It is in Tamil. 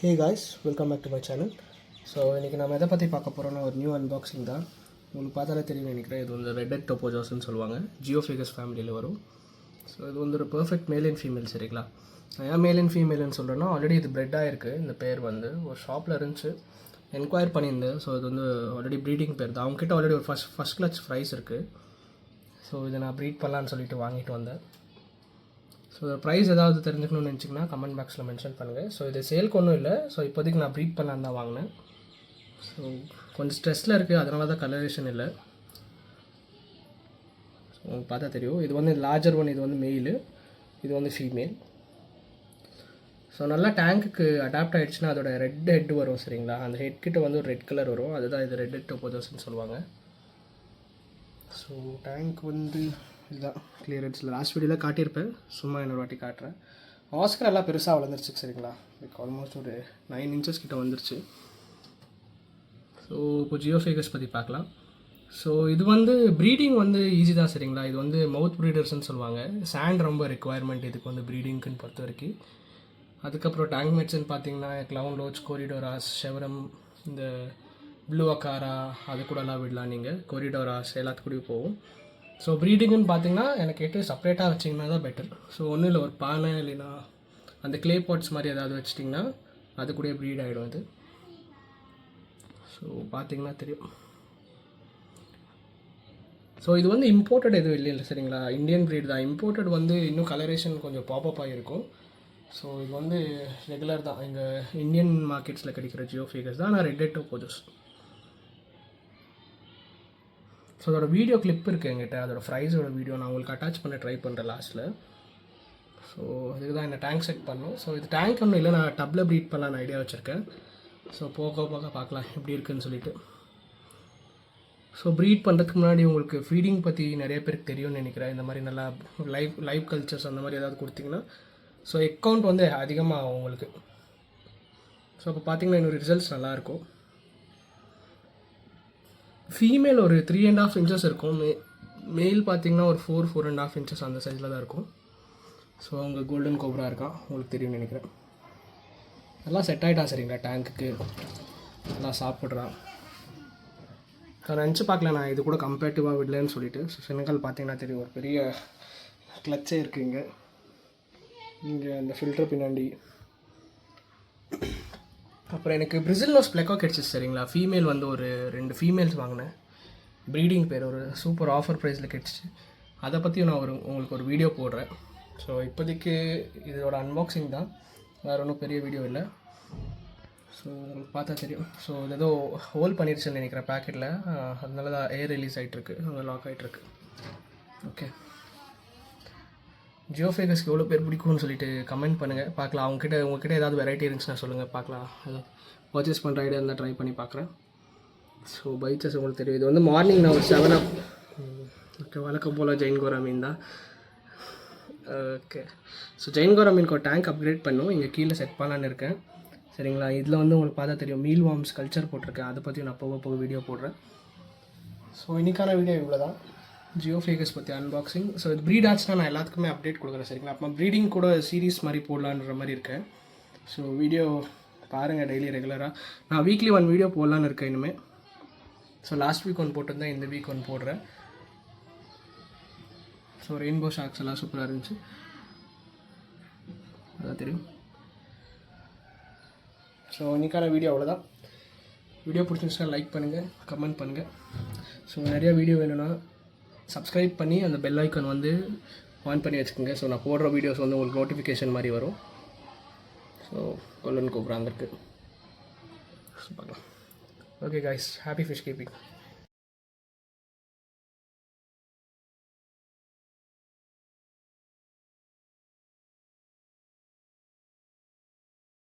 Hey guys, welcome back to my channel. So இன்றைக்கி நம்ம எதை பற்றி பார்க்க போகிறோன்னா ஒரு நியூ அன்பாக்சிங் தான். உங்களுக்கு பார்த்தாலே தெரியும் நினைக்கிறேன். இது வந்து ரெட் ஹெட் டோபோஜாஸ்ன்னு சொல்லுவாங்க, ஜியோஃபேகஸ் ஃபேமிலியில் வரும். ஸோ இது வந்து ஒரு பர்ஃபெக்ட் மேல் அண்ட் ஃபீமேல். சரிங்களா, நான் ஏன் மேல் அண்ட் ஃபீமேல்னு சொல்கிறேன்னா, ஆல்ரெடி இது பிரெட்டாக இருக்குது. இந்த பேர் வந்து ஒரு ஷாப்பில் இருந்துச்சு, என்கொயர் பண்ணியிருந்தேன். ஸோ இது வந்து ஆல்ரெடி ப்ரீடிங் பேர் தான். அவங்ககிட்ட ஆல்ரெடி ஒரு ஃபஸ்ட் கிளச் ப்ரைஸ் இருக்குது. ஸோ இதை நான் ப்ரீட் பண்ணலான்னு சொல்லிட்டு வாங்கிட்டு வந்தேன். ஸோ ப்ரைஸ் ஏதாவது தெரிஞ்சுக்கணும்னு நினச்சிங்கன்னா கமெண்ட் பாக்ஸில் மென்ஷன் பண்ணுங்கள். ஸோ இது சேல்க்கு ஒன்றும் இல்லை. ஸோ இப்போதைக்கு நான் ப்ரீட் பண்ணலான்னு தான் வாங்கினேன். ஸோ கொஞ்சம் ஸ்ட்ரெஸ்ஸில் இருக்குது, அதனால தான் கலரேஷன் இல்லை. ஸோ உங்களுக்கு பார்த்தா தெரியும், இது வந்து லார்ஜர் ஒன், இது வந்து மெயிலு, இது வந்து ஃபீமேல். ஸோ நல்லா டேங்க்குக்கு அடாப்ட் ஆகிடுச்சுன்னா அதோட ரெட் ஹெட் வரும். சரிங்களா, அந்த ஹெட் கிட்ட வந்து ஒரு ரெட் கலர் வரும். அதுதான் இது ரெட் ஹெட் டோபோஜாஸ்ன்னு சொல்லுவாங்க. ஸோ டேங்க் வந்து இதுதான் கிளியரன்ஸில் லாஸ்ட் வீடியோவில் காட்டியிருப்பேன், சும்மா இன்னொரு வாட்டி காட்டுறேன். ஆஸ்கர் எல்லாம் பெருசாக வளர்ந்துருச்சு. சரிங்களா, லைக் ஆல்மோஸ்ட் ஒரு 9 inches கிட்ட வந்துருச்சு. ஸோ இப்போ ஜியோஃபேகஸ் பற்றி பார்க்கலாம். ஸோ இது வந்து ப்ரீடிங் வந்து ஈஸி தான். சரிங்களா, இது வந்து மவுத் ப்ரீடர்ஸ்ன்னு சொல்லுவாங்க. சாண்ட் ரொம்ப ரெக்குவயர்மெண்ட் இதுக்கு வந்து ப்ரீடிங்க்குன்னு பொறுத்த வரைக்கும். அதுக்கப்புறம் டேங்க் மேட்ஸ்ன்னு பார்த்தீங்கன்னா க்ளவுன் லோச், கொரிடோராஸ், ஷெவரம், இந்த ப்ளூ அக்காரா, அது கூடலாம் விடலாம் நீங்கள். கொரிடோராஸ் எல்லாத்துக்கூடயும் போகும். ஸோ ப்ரீடிங்குன்னு பார்த்தீங்கன்னா எனக்கு கேட்டு செப்பரேட்டாக வச்சிங்கன்னா தான் பெட்டர். ஸோ ஒன்றும் இல்லை, ஒரு பானை இல்லைன்னா அந்த க்ளே பாட்ஸ் மாதிரி ஏதாவது வச்சிட்டிங்கன்னா அது கூட ப்ரீட் ஆகிடும் அது. ஸோ பார்த்தீங்கன்னா தெரியும். ஸோ இது வந்து இம்போர்ட்டட் எதுவும் இல்லை. சரிங்களா, இந்தியன் ப்ரீட் தான். இம்போர்ட்டட் வந்து இன்னும் கலரேஷன் கொஞ்சம் பாப்பப் ஆகிருக்கும். ஸோ இது வந்து ரெகுலர் தான், எங்கள் இந்தியன் மார்க்கெட்ஸில் கிடைக்கிற ஜியோஃபேகஸ் தான். நான் ரெட் ஹெட் டோபோஜாஸ். ஸோ அதோட வீடியோ கிளிப் இருக்குது என்கிட்ட, அதோட ப்ரைஸோட வீடியோ நான் உங்களுக்கு அட்டாச் பண்ண ட்ரை பண்ணுறேன் லாஸ்ட்டில். ஸோ அதுக்கு தான் என்ன டேங்க் செட் பண்ணணும். ஸோ இது டேங்க் ஒன்றும் இல்லை, நான் டப்பில் ப்ரீட் பண்ணலான்னு ஐடியா வச்சுருக்கேன். ஸோ போக போக பார்க்கலாம் எப்படி இருக்குதுன்னு சொல்லிட்டு. ஸோ ப்ரீட் பண்ணுறதுக்கு முன்னாடி உங்களுக்கு ஃபீடிங் பற்றி நிறைய பேருக்கு தெரியும்னு நினைக்கிறேன். இந்த மாதிரி நல்லா லைவ் கல்ச்சர்ஸ் அந்த மாதிரி ஏதாவது கொடுத்தீங்கன்னா ஸோ எக் கவுண்ட் வந்து அதிகமாகும் உங்களுக்கு. ஸோ அப்போ பார்த்தீங்கன்னா இன்னொரு ரிசல்ட்ஸ் நல்லாயிருக்கும். ஃபீமேல் ஒரு 3.5 inches இருக்கும். மேல் பார்த்தீங்கன்னா ஒரு 4.5 inches அந்த சைஸில் தான் இருக்கும். ஸோ அவங்க கோல்டன் கோப்ரா இருக்கான், உங்களுக்கு தெரியும்னு நினைக்கிறேன். எல்லாம் செட் ஆகிட்டான். சரிங்களா, டேங்க்குக்கு நல்லா சாப்பிட்றான். நான் நினச்சி பார்க்கல நான் இது கூட கம்பேரிட்டிவாக விடலன்னு சொல்லிட்டு. ஸோ செனகல் பார்த்தீங்கன்னா தெரியும், ஒரு பெரிய கிளச்சே இருக்குங்க இங்கே அந்த ஃபில்டர் பின்னாடி. அப்புறம் எனக்கு பிரிசில் நோஸ் பிளெக்கோ கிடச்சிச்சு. சரிங்களா, ஃபீமேல் வந்து ஒரு 2 ஃபீமேல்ஸ் வாங்கினேன். ப்ரீடிங் பேர் ஒரு சூப்பர் ஆஃபர் ப்ரைஸில் கிடச்சிச்சு. அதை பற்றியும் நான் உங்களுக்கு ஒரு வீடியோ போடுறேன். ஸோ இப்போதைக்கு இதோட அன்பாக்சிங் தான், வேறு ஒன்றும் பெரிய வீடியோ இல்லை. ஸோ உங்களுக்கு பார்த்தா தெரியும். ஸோ இது ஏதோ ஹோல்ட் பண்ணிடுச்சுன்னு நினைக்கிறேன் பேக்கெட்டில், அதனால தான் ஏர் ரிலீஸ் ஆகிட்டுருக்கு, அங்கே லாக் ஆகிட்டுருக்கு. ஓகே, ஜியோஃபேகஸ்க்கு எவ்வளோ பேர் பிடிக்கும்னு சொல்லிட்டு கமெண்ட் பண்ணுங்கள், பார்க்கலாம். உங்ககிட்ட ஏதாவது வெரைட்டி இருந்துச்சுன்னா சொல்லுங்கள், பார்க்கலாம். அது பர்ச்சேஸ் பண்ணுற ஐடியா இருந்தால் ட்ரை பண்ணி பார்க்குறேன். ஸோ பைச்சஸ் உங்களுக்கு தெரியும். இது வந்து மார்னிங் நான் ஒரு 7 o'clock. ஓகே, வழக்கம் போல் ஜெயின்கோரா மீன் தான். ஓகே, ஸோ ஜெயின்கோரா மீனுக்கு ஒரு டேங்க் அப்கிரேட் பண்ணும், இங்கே கீழே செட் பண்ணலான்னு இருக்கேன். சரிங்களா, இதில் வந்து உங்களுக்கு பார்த்தா தெரியும் மீல் வார்ம்ஸ் கல்ச்சர் போட்டிருக்கேன். அதை பற்றி நான் போக வீடியோ போடுறேன். ஸோ இன்றைக்கான வீடியோ இவ்வளோ தான், ஜியோஃபேகஸ் பற்றி அன்பாக்சிங். ஸோ இது ப்ரீட் ஆச்சுன்னா நான் எல்லாத்துக்குமே அப்டேட் கொடுக்குறேன். சரிங்களா, அப்போ ப்ரீடிங் கூட சீரீஸ் மாதிரி போடலான்ற மாதிரி இருக்கேன். ஸோ வீடியோ பாருங்கள் டெய்லி ரெகுலராக. நான் வீக்லி 1 வீடியோ போடலான்னு இருக்கேன் இனிமேல். ஸோ லாஸ்ட் வீக் 1 போட்டிருந்தேன், இந்த வீக் 1 போடுறேன். ஸோ ரெயின்போ ஷார்க்ஸ் எல்லாம் சூப்பராக இருந்துச்சு, அதான் தெரியும். ஸோ இன்றைக்கான வீடியோ அவ்வளோதான். வீடியோ பிடிச்சிருந்துச்சுன்னா லைக் பண்ணுங்கள், கமெண்ட் பண்ணுங்கள். ஸோ நிறையா வீடியோ வேணும்னா சப்ஸ்கிரைப் பண்ணி அந்த பெல் ஐக்கான் வந்து ஆன் பண்ணி வச்சுக்கோங்க. ஸோ நான் போடுற வீடியோஸ் வந்து உங்களுக்கு நோட்டிஃபிகேஷன் மாதிரி வரும். ஸோ கோல்டன் கோப்ரா அங்கே இருக்குது, பார்க்கலாம். Okay guys, happy fish keeping.